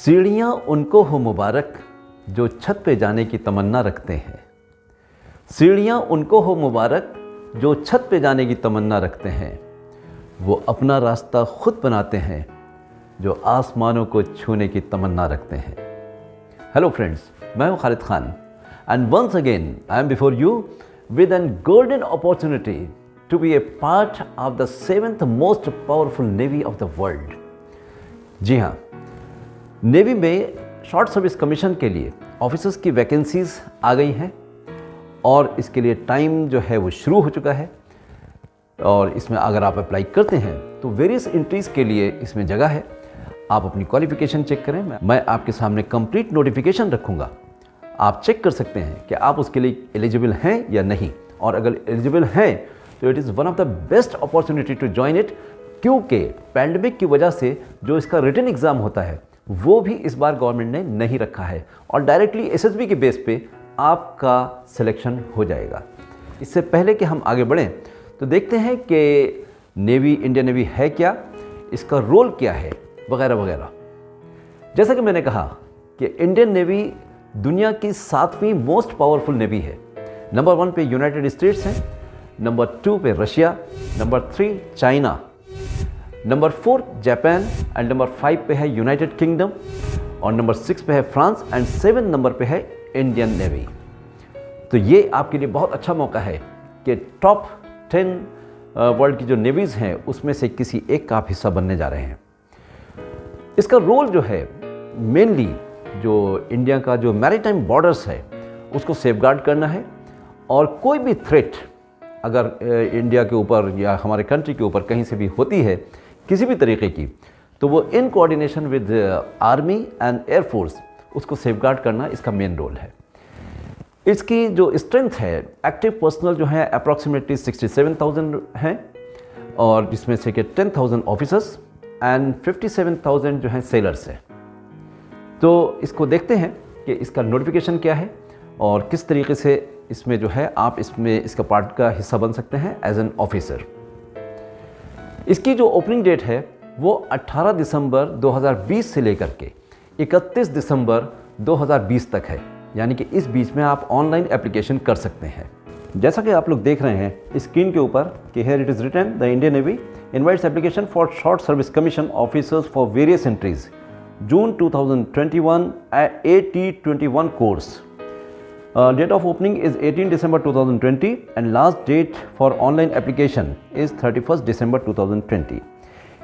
सीढ़ियाँ उनको हो मुबारक जो छत पे जाने की तमन्ना रखते हैं। सीढ़ियाँ उनको हो मुबारक जो छत पे जाने की तमन्ना रखते हैं। वो अपना रास्ता खुद बनाते हैं जो आसमानों को छूने की तमन्ना रखते हैं। हेलो फ्रेंड्स, मैं हूँ Khalid Khan and once again I am before you with a golden opportunity to be a part of the 7th most powerful navy of the world। जी हाँ, नेवी में शॉर्ट सर्विस कमीशन के लिए ऑफिसर्स की vacancies आ गई हैं और इसके लिए टाइम जो है वो शुरू हो चुका है। और इसमें अगर आप अप्लाई करते हैं तो वेरियस एंट्रीज़ के लिए इसमें जगह है। आप अपनी क्वालिफिकेशन चेक करें, मैं आपके सामने कंप्लीट नोटिफिकेशन रखूँगा। आप चेक कर सकते हैं कि आप उसके लिए एलिजिबल हैं या नहीं, और अगर एलिजिबल हैं तो it is one of the best opportunity to join it, क्योंकि पैंडमिक की वजह से जो इसका रिटन एग्ज़ाम होता है वो भी इस बार गवर्नमेंट ने नहीं रखा है और डायरेक्टली एसएसबी के बेस पे आपका सिलेक्शन हो जाएगा। इससे पहले कि हम आगे बढ़ें तो देखते हैं कि नेवी, इंडियन नेवी है क्या, इसका रोल क्या है, वगैरह वगैरह। जैसा कि मैंने कहा कि इंडियन नेवी दुनिया की 7वीं मोस्ट पावरफुल नेवी है। नंबर 1 पे यूनाइटेड स्टेट्स हैं, नंबर 2 पे Russia, number 3 China, number 4 Japan and number 5 पे है यूनाइटेड किंगडम और नंबर 6 पे है फ्रांस एंड 7 नंबर पे है इंडियन नेवी। तो ये आपके लिए बहुत अच्छा मौका है कि टॉप 10 वर्ल्ड की जो नेवीज़ हैं उसमें से किसी एक का आप हिस्सा बनने जा रहे हैं। इसका रोल जो है मेनली जो इंडिया का जो मैरीटाइम बॉर्डर्स है उसको सेफगार्ड करना है, और कोई भी थ्रेट अगर इंडिया के ऊपर या हमारे कंट्री के ऊपर कहीं से भी होती है किसी भी तरीके की, तो वो in coordination with army and air force उसको सेफगार्ड करना इसका मेन रोल है। इसकी जो स्ट्रेंथ है, एक्टिव पर्सनल जो है अप्रॉक्सीमेटली 67,000 हैं, और जिसमें से कि 10,000 ऑफिसर्स एंड 57,000 जो हैं सेलर्स हैं। तो इसको देखते हैं कि इसका नोटिफिकेशन क्या है और किस तरीके से इसमें जो है आप इसमें इसका पार्ट का हिस्सा बन सकते हैं एज एन ऑफिसर। इसकी जो ओपनिंग डेट है वो 18 दिसंबर 2020 से लेकर के 31 दिसंबर 2020 तक है, यानी कि इस बीच में आप ऑनलाइन एप्लीकेशन कर सकते हैं। जैसा कि आप लोग देख रहे हैं स्क्रीन के ऊपर कि here it is written, the Indian navy invites application for short service commission officers for various entries June 2021 AT21 course. Date of opening is 18 December 2020 and last date for online application is 31st December 2020.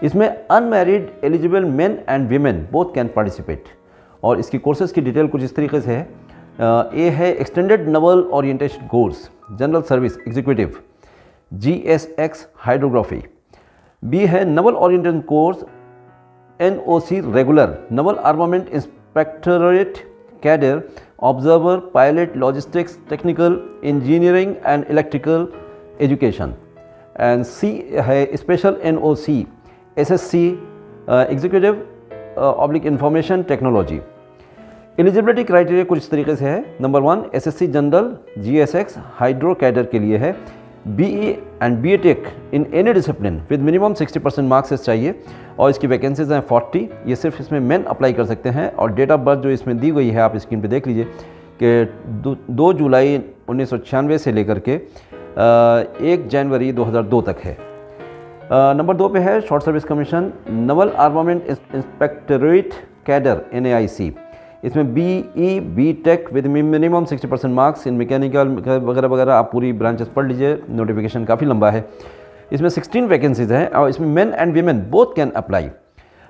इसमें unmarried eligible men and women both can participate. और इसकी courses की detail कुछ इस तरीके से है। A है extended naval orientation course, general service executive, GSX hydrography. B है naval orientation course NOC regular, naval armament inspectorate cadre, observer, pilot, logistics, technical, engineering and electrical education. And C है special NOC SSC executive oblique information technology. Eligibility criteria कुछ इस तरीके से है। Number 1 SSC general GSX hydro cadre के लिए है, BE and BTech in any discipline with minimum 60% marks चाहिए, और इसकी वैकेंसीज हैं 40। ये सिर्फ इसमें मेन अप्लाई कर सकते हैं, और डेट ऑफ बर्थ जो इसमें दी गई है आप स्क्रीन पे देख लीजिए कि 2 जुलाई 1996 से लेकर के 1 जनवरी 2002 तक है। नंबर 2 पे है short service commission naval armament inspectorate cadre NAIC। इसमें BE BTech with minimum 60% marks in mechanical वगैरह वगैरह। आप पूरी ब्रांचेस पढ़ लीजिए, नोटिफिकेशन काफ़ी लंबा है। इसमें 16 वैकेंसीज हैं और इसमें men and women both can apply,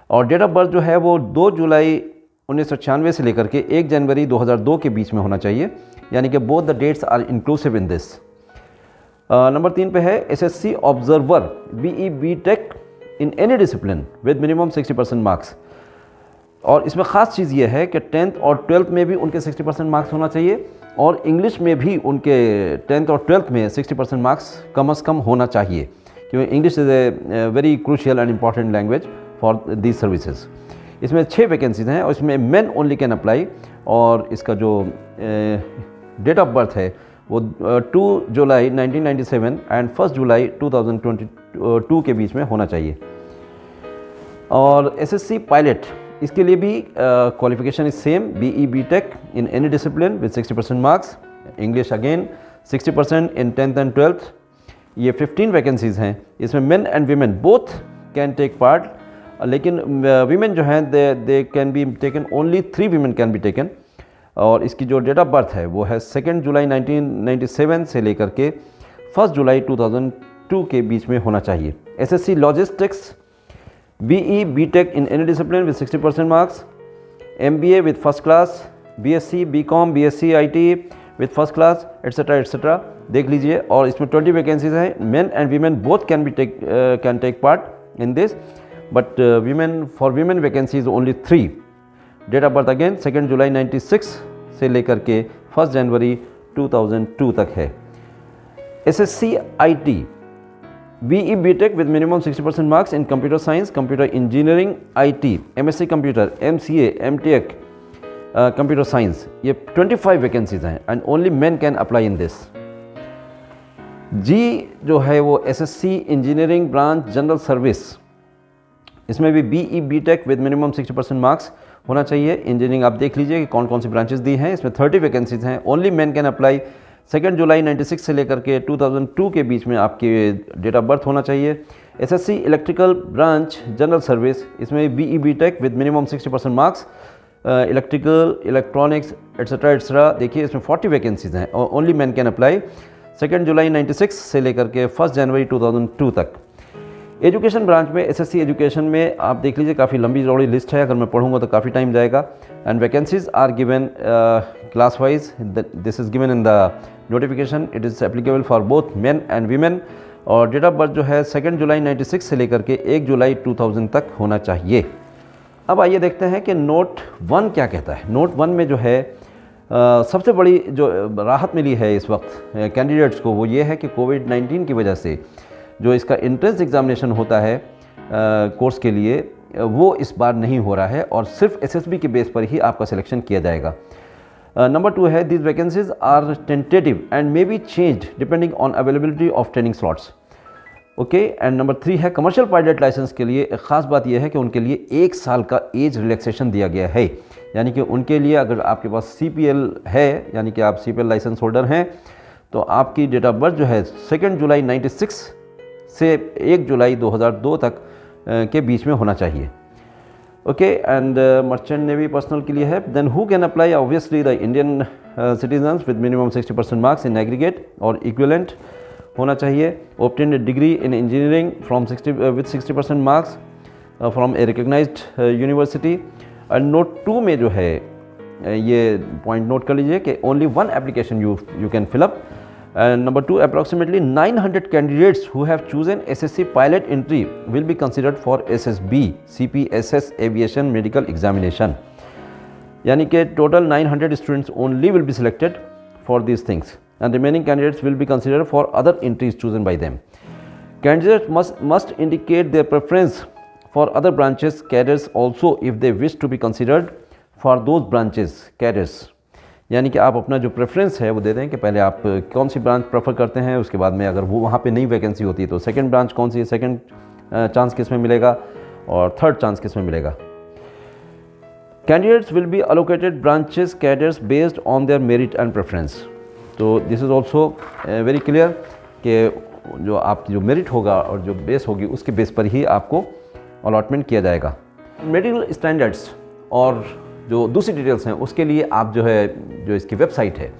और डेट ऑफ बर्थ जो है वो 2 जुलाई 1996 से लेकर के 1 जनवरी 2002 के बीच में होना चाहिए, यानी कि both the dates are inclusive in this. Number 3 पे है SSC observer BE BTech in any discipline with minimum 60% marks, और इसमें ख़ास चीज़ ये है कि 10th और 12th में भी उनके 60% मार्क्स होना चाहिए, और इंग्लिश में भी उनके 10th और 12th में 60% मार्क्स कम से कम होना चाहिए, क्योंकि English is a very crucial and important language for these services. इसमें 6 वैकेंसीज हैं और इसमें मेन ओनली कैन अप्लाई, और इसका जो डेट ऑफ बर्थ है वो 2 जुलाई 1997 एंड 1 जुलाई 2022 के बीच में होना चाहिए। और SSC पायलट इसके लिए भी qualification is same, BE BTech in any discipline with 60% marks, English again 60% in 10th and 12th। ये 15 वैकेंसीज़ हैं, इसमें men and women both can take part, लेकिन वीमेन जो हैं they can be taken, only 3 women can be taken. और इसकी जो date of birth है वो है 2 जुलाई 1997 से लेकर के 1 जुलाई 2002 के बीच में होना चाहिए। SSC logistics, BE BTech in any discipline with 60% marks, MBA with first class, BSc BCom BSc IT with first class, etc. देख लीजिए। और इसमें 20 वैकेंसीज हैं, men and women both can take part in this, but for women vacancies only 3। Date of birth again 2 जुलाई 96 से लेकर के 1 जनवरी 2002 तक है। SSC IT, BE BTech with minimum 60% marks in computer science, computer engineering, IT, MSc computer, MCA, MTech, computer science, ये 25 vacancies हैं and only main can apply in this. G जो है वो SSC engineering branch general service, इसमें भी BE BTech with minimum 60% marks होना चाहिए। Engineering आप देख लीजिए कि कौन कौन सी ब्रांचेस दी हैं, इसमें 30 वैकेंसीज हैं, ओनली मेन कैन अप्लाई। 2 जुलाई 96 से लेकर के 2002 के बीच में आपकी डेट ऑफ बर्थ होना चाहिए। SSC electrical branch general service, इसमें BE BTech with minimum 60% marks, electrical, electronics, etcetera. देखिए इसमें 40 वैकेंसीज हैं और ओनली मेन कैन अप्लाई। 2 जुलाई 96 से लेकर के 1 जनवरी 2002 तक। एजुकेशन ब्रांच में SSC एजुकेशन में आप देख लीजिए, काफ़ी लंबी चौड़ी लिस्ट है, अगर मैं पढ़ूंगा तो काफ़ी टाइम जाएगा। And vacancies are given class wise, this is given in the notification, it is applicable for both men and women. और डेट ऑफ बर्थ जो है 2 जुलाई 96 से लेकर के 1 जुलाई 2000 तक होना चाहिए। अब आइए देखते हैं कि नोट 1 क्या कहता है। नोट 1 में जो है सबसे बड़ी जो राहत मिली है इस वक्त कैंडिडेट्स को, वो ये है कि कोविड-19 की वजह से जो इसका एंट्रेंस एग्जामिनेशन होता है कोर्स के लिए, वो इस बार नहीं हो रहा है और सिर्फ SSB के बेस पर ही आपका सिलेक्शन किया जाएगा। नंबर 2 है, these vacancies are tentative and may be changed depending on availability of training slots. Okay. And number 3 है, कमर्शियल पायलट लाइसेंस के लिए एक ख़ास बात यह है कि उनके लिए 1 साल का एज रिलैक्सेशन दिया गया है, यानी कि उनके लिए अगर आपके पास CPL है, यानी कि आप CPL लाइसेंस होल्डर हैं, तो आपकी डेट ऑफ बर्थ जो है 2 जुलाई 96 से 1 जुलाई 2002 तक के बीच में होना चाहिए। Okay. And merchant navy personnel के लिए है। Then who can apply, obviously the Indian citizens with minimum 60% marks in aggregate और इक्विवेलेंट होना चाहिए। Obtain degree in engineering from 60% marks from a recognised university. And note 2 में जो है ये पॉइंट नोट कर लीजिए कि only 1 application you can fill up. Number 2, approximately 900 candidates who have chosen SSC pilot entry will be considered for SSB CPSS Aviation Medical Examination. यानी कि total 900 students only will be selected for these things, and remaining candidates will be considered for other entries chosen by them. Candidates must indicate their preference for other branches cadres also if they wish to be considered for those branches cadres. यानी कि आप अपना जो preference है वो दे दें कि पहले आप कौन सी ब्रांच प्रेफर करते हैं, उसके बाद में अगर वो वहाँ पे नई वैकेंसी होती है तो सेकंड ब्रांच कौन सी है, सेकंड चांस किस में मिलेगा और थर्ड चांस किस में मिलेगा। Candidates will be allocated branches cadres based on their merit and preference. तो this is also very clear कि जो आपकी जो मेरिट होगा और जो बेस होगी उसके बेस पर ही आपको अलॉटमेंट किया जाएगा। मेडिकल स्टैंडर्ड्स और जो दूसरी डिटेल्स हैं उसके लिए आप जो इसकी वेबसाइट है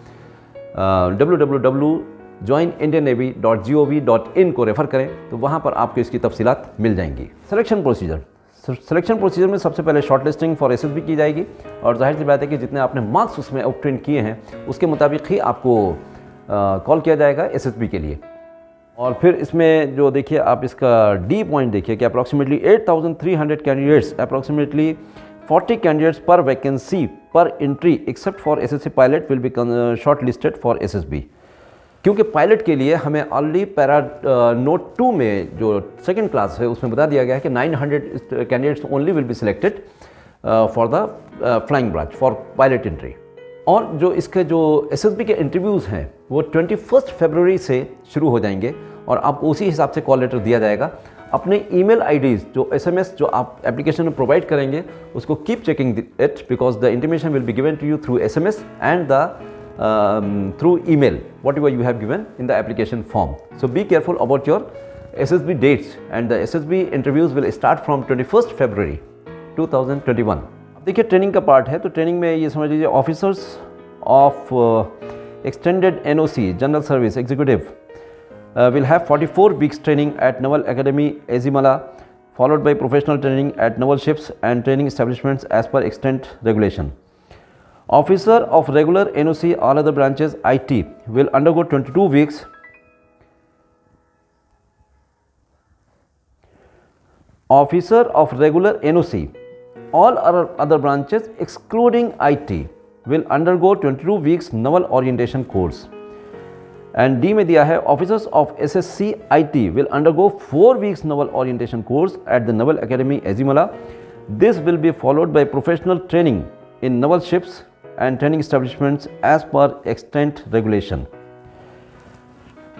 www.joinindiannavy.gov.in को रेफ़र करें तो वहाँ पर आपको इसकी तफसीलात मिल जाएंगी। सिलेक्शन प्रोसीजर में सबसे पहले शॉर्ट लिस्टिंग फॉर SSB की जाएगी और जाहिर सी बात है कि जितने आपने मार्क्स उसमें ऑब्टेन किए हैं उसके मुताबिक ही आपको कॉल किया जाएगा SSB के लिए। और फिर इसमें जो देखिए आप इसका D पॉइंट देखिए कि approximately 8,300 candidates, approximately 40 candidates per vacancy per entry except for SSC pilot will be shortlisted for SSB। क्योंकि पायलट के लिए हमें ऑलरेडी पैरा नोट 2 में जो सेकंड क्लास है उसमें बता दिया गया है कि 900 candidates only will be selected for the flying branch for pilot entry. और जो इसके जो SSB के इंटरव्यूज़ हैं वो 21 फरवरी से शुरू हो जाएंगे और आपको उसी हिसाब से कॉल लेटर दिया जाएगा। अपने ईमेल आईडीज़ जो एसएमएस जो आप एप्लीकेशन में प्रोवाइड करेंगे उसको keep checking it, because the intimation will be given to you through SMS and the through email whatever you have given in the application form. So be careful about your SSB dates, and the SSB interviews will start from 21st February 2021. अब देखिए training का part है, तो training में ये समझ लीजिए officers of extended NOC general service executive will have 44 weeks training at Naval Academy Azimala, followed by professional training at naval ships and training establishments as per extant regulation. Officer of regular NOC all other branches IT will undergo 22 weeks Officer of regular NOC all other branches excluding IT will undergo 22 weeks naval orientation course. And D में दिया है officers of SSC IT will undergo 4 weeks naval orientation course at the naval academy Ezhimala. This will be followed by professional training in naval ships and training establishments as per extent regulation.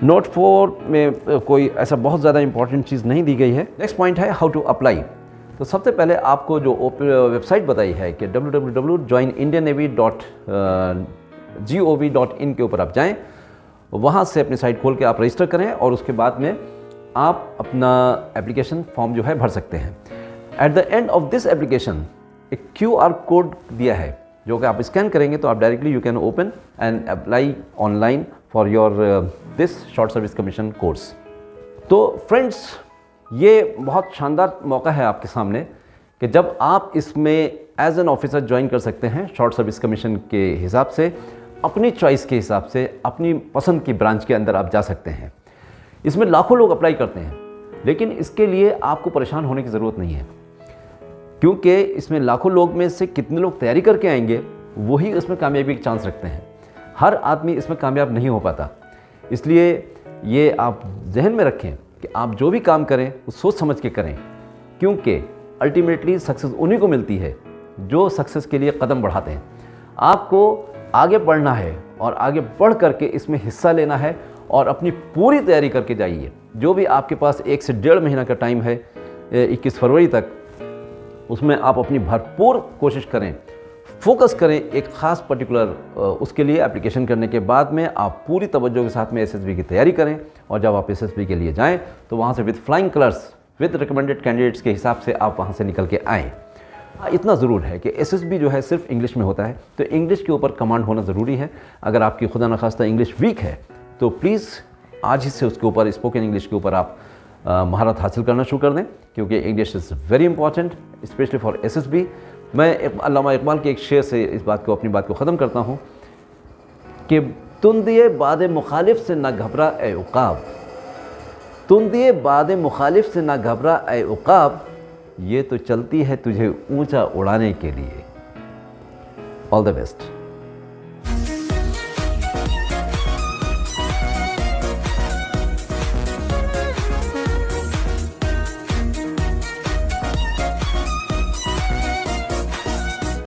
Note 4 में कोई ऐसा बहुत ज़्यादा important चीज़ नहीं दी गई है. Next point है how to apply. तो सबसे पहले आपको जो वेबसाइट बताई है कि www.joinindiannavy.gov.in के ऊपर आप जाएँ, वहाँ से अपनी साइट खोल के आप रजिस्टर करें और उसके बाद में आप अपना एप्लीकेशन फॉर्म जो है भर सकते हैं. At the end of this application एक QR कोड दिया है जो कि आप स्कैन करेंगे तो आप directly you can open and apply online for your this short service commission course. तो फ्रेंड्स, ये बहुत शानदार मौका है आपके सामने कि जब आप इसमें एज एन ऑफिसर ज्वाइन कर सकते हैं शॉर्ट सर्विस कमीशन के हिसाब से, अपनी चॉइस के हिसाब से, अपनी पसंद की ब्रांच के अंदर आप जा सकते हैं. इसमें लाखों लोग अप्लाई करते हैं, लेकिन इसके लिए आपको परेशान होने की ज़रूरत नहीं है, क्योंकि इसमें लाखों लोग में से कितने लोग तैयारी करके आएंगे वही इसमें कामयाबी के चांस रखते हैं. हर आदमी इसमें कामयाब नहीं हो पाता. इसलिए ये आप जहन में रखें कि आप जो भी काम करें वो सोच समझ के करें, क्योंकि अल्टीमेटली सक्सेस उन्हीं को मिलती है जो सक्सेस के लिए कदम बढ़ाते हैं. आपको आगे बढ़ना है और आगे बढ़ करके इसमें हिस्सा लेना है और अपनी पूरी तैयारी करके जाइए. जो भी आपके पास 1 से 1.5 महीना का टाइम है 21 फरवरी तक, उसमें आप अपनी भरपूर कोशिश करें, फोकस करें एक ख़ास पर्टिकुलर उसके लिए. एप्लीकेशन करने के बाद में आप पूरी तवज्जो के साथ में SSB की तैयारी करें और जब आप SSB के लिए जाएँ तो वहाँ से with flying colours, with recommended candidates के हिसाब से आप वहाँ से निकल के आएँ. इतना ज़रूर है कि SSB जो है सिर्फ इंग्लिश में होता है, तो इंग्लिश के ऊपर कमांड होना ज़रूरी है. अगर आपकी खुदा न खास्ता इंग्लिश वीक है तो प्लीज़ आज ही से उसके ऊपर, स्पोकन इंग्लिश के ऊपर आप महारत हासिल करना शुरू कर दें, क्योंकि English is very important specially for SSB. मैं अल्लामा इकबाल के एक शेर से इस बात को, अपनी बात को ख़त्म करता हूँ कि तुंदिए बादे मुखालिफ से ना घबरा ए उकाब, तुंदिए बादे मुखालिफ से ना घबरा ए उकाब, ये तो चलती है तुझे ऊंचा उड़ाने के लिए. All the best.